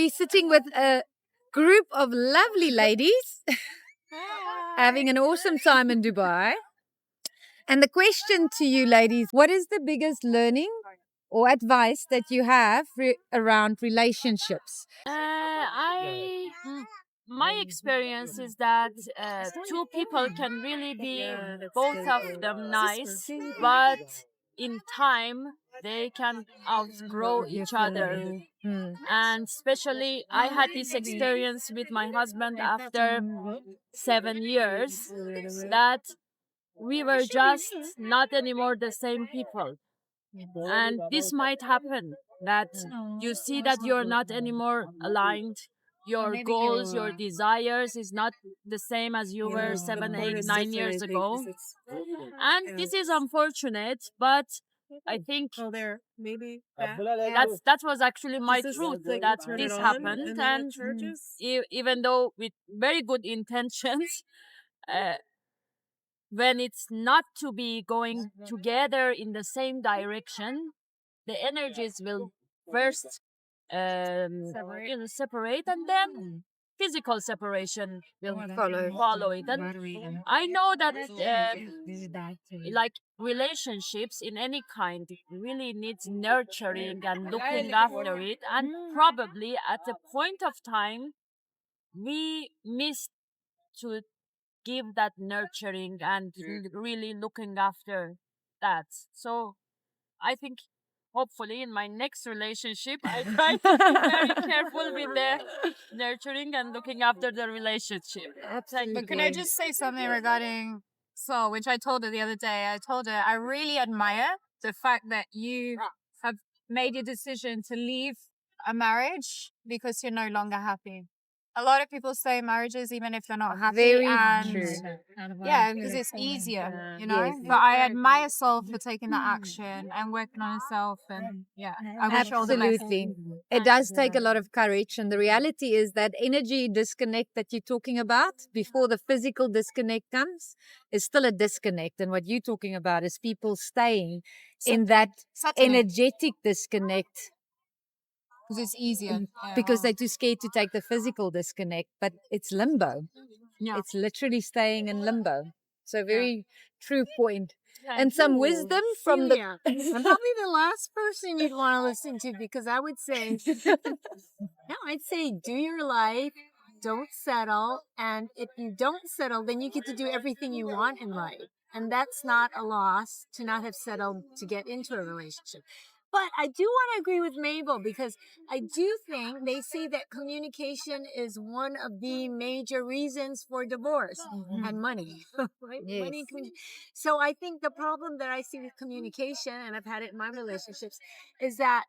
we're sitting with a group of lovely ladies having an awesome time in Dubai. And the question to you ladies, what is the biggest learning or advice that you have around relationships? My experience is that two people can really be both of them nice, but in time they can outgrow each other. And especially, I had this experience with my husband after 7 years that we were just not anymore the same people. And this might happen that you see that you're not anymore aligned. Your goals, your desires is not the same as you were 7, 8, 9 years ago. And this is unfortunate, but I think that was actually my truth that this happened. And even though with very good intentions, when it's not to be going together in the same direction, the energies will first separate, and then physical separation will follow it. And I know that like relationships in any kind really needs nurturing and looking after it, and probably at a point of time we missed to give that nurturing and really looking after that. So I think hopefully in my next relationship I try to be very careful with the nurturing and looking after the relationship. Absolutely. But can I just say something regarding Flo, which I told her the other day? I told her I really admire the fact that you have made a decision to leave a marriage because you're no longer happy. A lot of people say marriages, even if they're not happy, Very and true. yeah, because it's easier, you know. Yes. But I admire Sol for taking that action and working on herself, and yeah, I wish her all the best. Absolutely. It does take a lot of courage. And the reality is that energy disconnect that you're talking about before the physical disconnect comes is still a disconnect. And what you're talking about is people staying in that energetic disconnect Because it's easier. because they're too scared to take the physical disconnect. But it's limbo. Yeah. It's literally staying in limbo. So very true point. And some wisdom from the I'm probably the last person you'd want to listen to, because I would say, no, I'd say do your life, don't settle. And if you don't settle, then you get to do everything you want in life. And that's not a loss to not have settled to get into a relationship. But I do want to agree with Mabel, because I do think they say that communication is one of the major reasons for divorce, and money, right? Yes. Money and so I think the problem that I see with communication, and I've had it in my relationships, is that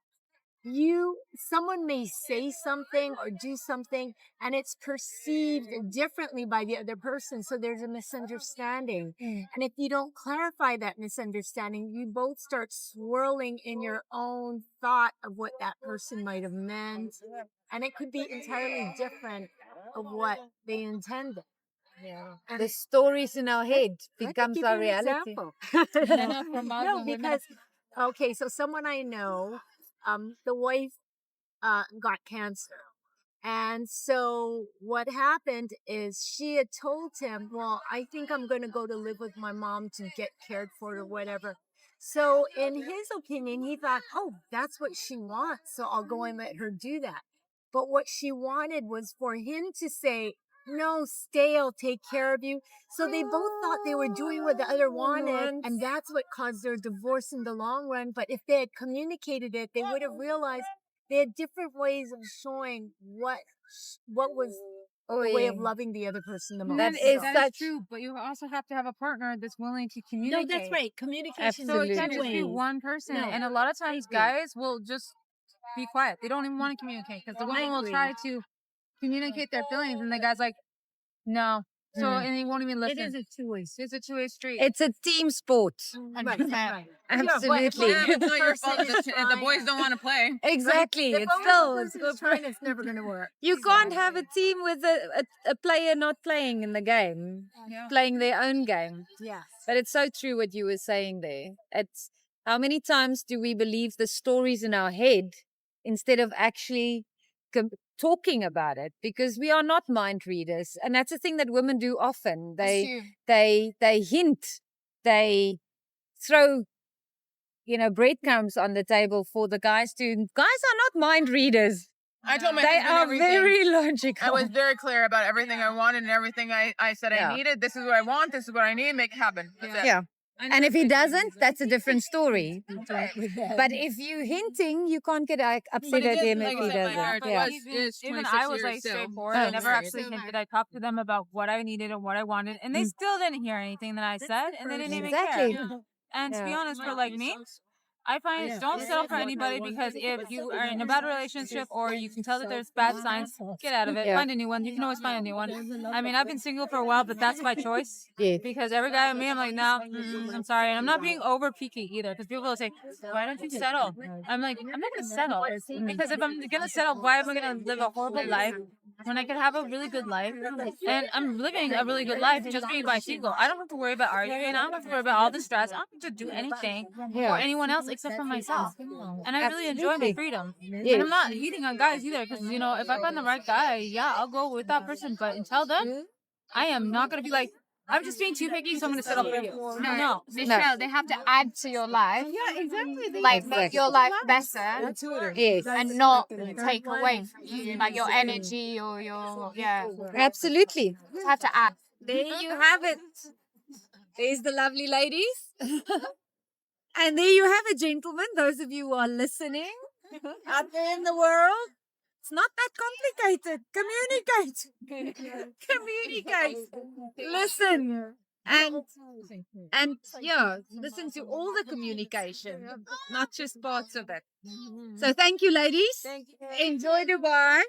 someone may say something or do something and it's perceived differently by the other person, so there's a misunderstanding. And if you don't clarify that misunderstanding, you both start swirling in your own thought of what that person might have meant, and it could be entirely different of what they intended. the stories in our head becomes our reality. No, because okay, so someone I know, the wife got cancer. And so what happened is she had told him, well, I think I'm going to go to live with my mom to get cared for or whatever. So in his opinion, he thought, oh, that's what she wants, so I'll go and let her do that. But what she wanted was for him to say, no, stay, I'll take care of you. So they both thought they were doing what the other wanted, and that's what caused their divorce in the long run. But if they had communicated it, they would have realized they had different ways of showing what was the way of loving the other person the most. That is true, but you also have to have a partner that's willing to communicate. No, that's right. Communication. So it is can't two just be ways. one person. No. And a lot of times guys will just be quiet. They don't even want to communicate, because the woman will try to communicate their feelings, and the guy's like, no. So, and he won't even listen. It is a two-way. It's a two-way street. It's a team sport. Right. Absolutely. It's not your fault if the boys don't want to play. Exactly. Right? It's trying. It's never going to work. you can't have a team with a player not playing in the game, playing their own game. Yes. But it's so true what you were saying there. It's how many times do we believe the stories in our head instead of actually talking about it, because we are not mind readers, and that's a thing that women do often. They hint, they throw breadcrumbs on the table for the guys to. Guys are not mind readers. I told my They husband are everything. very logical. I was very clear about everything I wanted and everything I said I needed. This is what I want. This is what I need. Make it happen. That's it. Yeah. And if he doesn't, that's a different story. But if you're hinting, you can't get upset at him if he doesn't. Yeah. Even I was like straightforward. I never actually hinted. I talked to them about what I needed and what I wanted, and they still didn't hear anything that I said, and they didn't even care. And to be honest, for like me, I find don't settle for anybody, because if you are in a bad relationship or you can tell that there's bad signs, get out of it. Find a new one. You can always find a new one. I mean, I've been single for a while, but that's my choice. Yeah. Because every guy with me, I'm like, no, I'm sorry. And I'm not being over picky either, because people will say, why don't you settle? I'm like, I'm not going to settle. Because if I'm going to settle, why am I going to live a horrible life when I could have a really good life? And I'm living a really good life just being bi single. I don't have to worry about arguing. I don't have to worry about all the stress. I don't have to do anything for anyone else except for myself. And I really enjoy my freedom. And I'm not hating on guys either, because, if I find the right guy, yeah, I'll go with that person. But until then, I am not going to be like, I'm just being too picky, so I'm going to settle for you. No. Michelle, they have to add to your life. Yeah, exactly. Like, make your life better. Yes. And not take away from you, like your energy or Absolutely. You have to add. There you have it. There's the lovely ladies. And there you have it, gentlemen. Those of you who are listening out there in the world. It's not that complicated. Communicate. Communicate. Listen. And listen to all the communication, not just parts of it. So thank you, ladies. Enjoy Dubai.